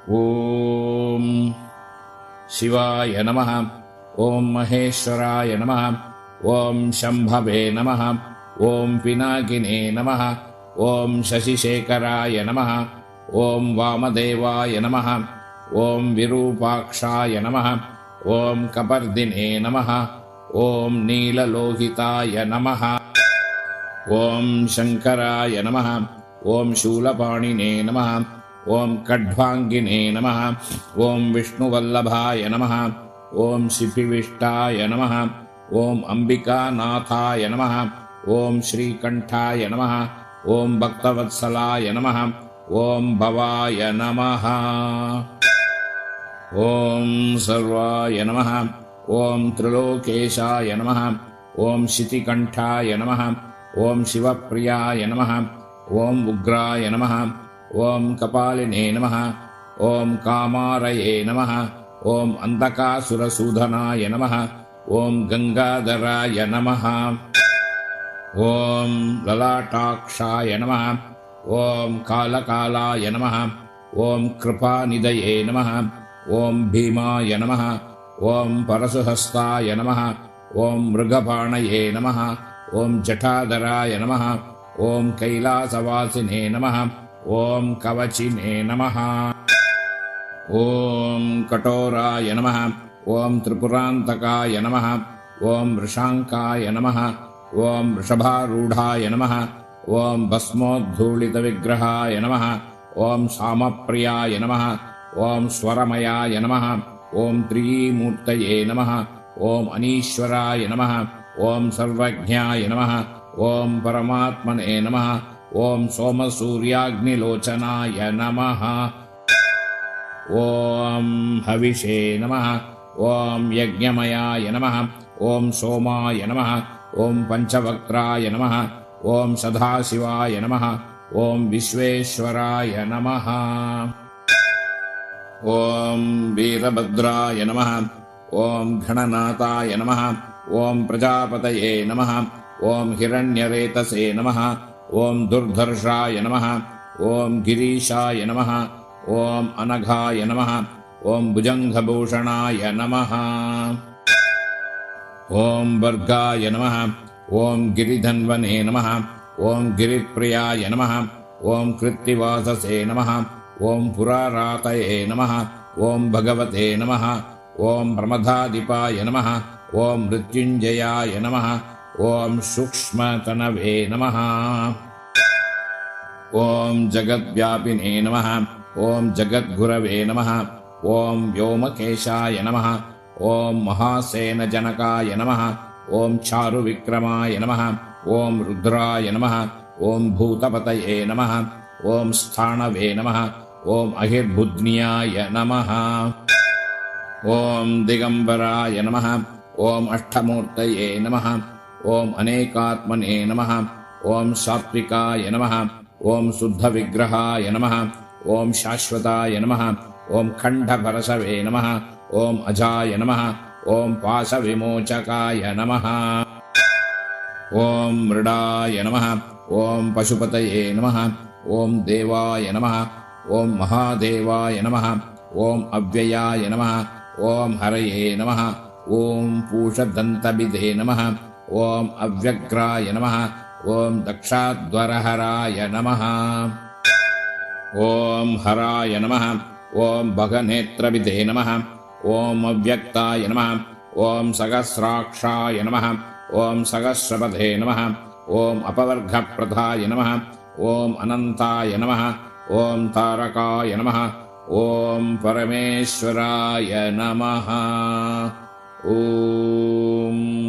ಓಂ ಶಿವಾಯ ನಮಃ. ಓಂ ಮಹೇಶ್ವರಾಯ ನಮಃ. ಓಂ ಶಂಭವೇ ನಮಃ. ಓಂ ಪಿನಾಕಿನೇ ನಮಃ. ಓಂ ಶಶಿಶೇಖರಾಯ ನಮಃ. ಓಂ ವಾಮದೇವಾಯ ನಮಃ. ಓಂ ವಿರೂಪಾಕ್ಷಾಯ ನಮಃ. ಓಂ ಕಪರ್ದಿನೇ ನಮಃ. ಓಂ ನೀಲಲೋಹಿತಾಯ ನಮಃ. ಓಂ ಶಂಕರಾಯ ನಮಃ. ಓಂ ಶೂಲಪಾಣಿನೇ ನಮಃ. ಓಂ ಖಡ್ವಾಂಗಿನೇ ನಮಃ. ಓಂ ವಿಷ್ಣುವಲ್ಲಭಾಯ ನಮಃ. ಓಂ ಶಿಫಿವಿಷ್ಟಾಯ ನಮಃ. ಓಂ ಅಂಬಿಕಾನಾಥಾಯ ನಮಃ. ಓಂ ಶ್ರೀಕಂಠಾಯ ನಮಃ. ಓಂ ಭಕ್ತವತ್ಸಲಾಯ ನಮಃ. ಓಂ ಭವಾಯ ನಮಃ. ಓಂ ಸರ್ವಾಯ ನಮಃ. ಓಂ ತ್ರಿಲೋಕೇಶಾಯ ನಮಃ. ಓಂ ಶಿತಿಕಂಠಾಯ ನಮಃ. ಓಂ ಶಿವಪ್ರಿಯಾಯ ನಮಃ. ಓಂ ಉಗ್ರಾಯ ನಮಃ. ಓಂ ಕಪಾಲಿನೇ ನಮಃ. ಓಂ ಕಾಮಾರಯೇ ನಮಃ. ಓಂ ಅಂಧಕಾಸುರಸೂಧನಾಯ ನಮಃ. ಓಂ ಗಂಗಾಧರಾಯ ನಮಃ. ಓಂ ಲಲಾಟಾಕ್ಷಾಯ ನಮಃ. ಓಂ ಕಾಲಕಾಲಾಯ ನಮಃ. ಓಂ ಕೃಪಾನಿಧಯೇ ನಮಃ. ಓಂ ಭೀಮಾಯ ನಮಃ. ಓಂ ಪರಶುಹಸ್ತಾಯ ನಮಃ. ಓಂ ಮೃಗಪಾಣಯೇ ನಮಃ. ಓಂ ಜಟಾಧರಾಯ ನಮಃ. ಓಂ ಕೈಲಾಸವಾಸಿನೇ ನಮಃ. ಓಂ ಕವಚಿನೇ ನಮಃ. ಓಂ ಕಠೋರಾಯ ನಮಃ. ಓಂ ತ್ರಿಪುರಾಂತಕಾಯ ನಮಃ. ಓಂ ವೃಷಾಂಕಾಯ ನಮಃ. ಓಂ ವೃಷಭಾರೂಢಾಯ ನಮಃ. ಓಂ ಭಸ್ಮೋದ್ಧೂಳಿತವಿಗ್ರಹಾಯ ನಮಃ. ಓಂ ಸಾಮಪ್ರಿಯಾಯ ನಮಃ. ಓಂ ಸ್ವರಮಯಾಯ ನಮಃ. ಓಂ ತ್ರಿಮೂರ್ತಯೇ ನಮಃ. ಓಂ ಅನೀಶ್ವರಾಯ ನಮಃ. ಓಂ ಸರ್ವಜ್ಞಾಯ ನಮಃ. ಓಂ ಪರಮಾತ್ಮನೇ ನಮಃ. ಓಂ ಸೋಮಸೂರ್ಯಾಗ್ನಿಲೋಚನಾಯ ನಮಃ. ಓಂ ಹವಿಷೇ ನಮಃ. ಓಂ ಯಜ್ಞಮಯಾಯ ನಮಃ. ಓಂ ಸೋಮಾಯ ನಮಃ. ಓಂ ಪಂಚವಕ್ತ್ರಾಯ ನಮಃ. ಓಂ ಸದಾಶಿವಾಯ ನಮಃ. ಓಂ ವಿಶ್ವೇಶ್ವರಾಯ ನಮಃ. ಓಂ ವೀರಭದ್ರಾಯ ನಮಃ. ಓಂ ಗಣನಾಥಾಯ ನಮಃ. ಓಂ ಪ್ರಜಾಪತಯೇ ನಮಃ. ಓಂ ಹಿರಣ್ಯರೇತಸೇ ನಮಃ. ಓಂ ದುರ್ಧರ್ಷಾಯ ನಮಃ. ಓಂ ಗಿರೀಶಾಯ ನಮಃ. ಓಂ ಅನಘಾಯ ನಮಃ. ಓಂ ಭುಜಂಗಭೂಷಣಾಯ ನಮಃ. ಓಂ ವರ್ಗಾಯ ನಮಃ. ಓಂ ಗಿರಿಧನ್ವನೇ ನಮಃ. ಓಂ ಗಿರಿಪ್ರಿಯಾಯ ನಮಃ. ಓಂ ಕೃತ್ತಿವಾಸಸೇ ನಮಃ. ಓಂ ಪುರಾರಾತಯೇ ನಮಃ. ಓಂ ಭಗವತೆ ನಮಃ. ಓಂ ಪ್ರಮದಾಧಿಪಾಯ ನಮಃ. ಓಂ ಮೃತ್ಯುಂಜಯಾಯ ನಮಃ. ಓಂ ಸೂಕ್ಷ್ಮತನವೇ ನಮಃ. ಓಂ ಜಗದ್ವ್ಯಾಪಿನೇ ನಮಃ. ಓಂ ಜಗದ್ಗುರವೇ ನಮಃ. ಓಂ ವ್ಯೋಮಕೇಶಾಯ ನಮಃ. ಓಂ ಮಹಾಸೇನಜನಕಾಯ ನಮಃ. ಓಂ ಚಾರುವಿಕ್ರಮಾಯ ನಮಃ. ಓಂ ರುದ್ರಾಯ ನಮಃ. ಓಂ ಭೂತಪತಯೇ ನಮಃ. ಓಂ ಸ್ಥಾಣವೇ ನಮಃ. ಓಂ ಅಹಿರ್ಬುಧ್ನಿಯಾಯ ನಮಃ. ಓಂ ದಿಗಂಬರಾಯ ನಮಃ. ಓಂ ಅಷ್ಟಮೂರ್ತಯೇ ನಮಃ. ಓಂ ಅನೇಕಾತ್ಮನೇ ನಮಃ. ಓಂ ಸಾತ್ವಿಕಾಯ ನಮಃ. ಓಂ ಶುದ್ಧವಿಗ್ರಹಾಯ ನಮಃ. ಓಂ ಶಾಶ್ವತಾಯ ನಮಃ. ಓಂ ಖಂಡಪರಶವೇ ನಮಃ. ಓಂ ಅಜಾಯ ನಮಃ. ಓಂ ಪಾಶವಿಮೋಚಕಾಯ ನಮಃ. ಓಂ ಮೃಡಾಯ ನಮಃ. ಓಂ ಪಶುಪತಯೇ ನಮಃ. ಓಂ ದೇವಾಯ ನಮಃ. ಓಂ ಮಹಾದೇವಾಯ ನಮಃ. ಓಂ ಅವ್ಯಯಾಯ ನಮಃ. ಓಂ ಹರಯೇ ನಮಃ. ಓಂ ಪೂಷದಂತಬಿಧೇ ನಮಃ. ಓಂ ಅವ್ಯಗ್ರಾಯ ನಮಃ. ಓಂ ದಕ್ಷಾಧ್ವರಹರಾಯ ನಮಃ. ಓಂ ಹರಾಯ ನಮಃ. ಓಂ ಭಗನೇತ್ರವಿಧೇ ನಮಃ. ಓಂ ಅವ್ಯಕ್ತಾಯ ನಮಃ. ಓಂ ಸಹಸ್ರಾಕ್ಷಾಯ ನಮಃ. ಓಂ ಸಹಸ್ರಪದೇ ನಮಃ. ಓಂ ಅಪವರ್ಗಪ್ರದಾಯ ನಮಃ. ಓಂ ಅನಂತಾಯ ನಮಃ. ಓಂ ತಾರಕಾಯ ನಮಃ. ಓಂ ಪರಮೇಶ್ವರಾಯ ನಮಃ. ಓಂ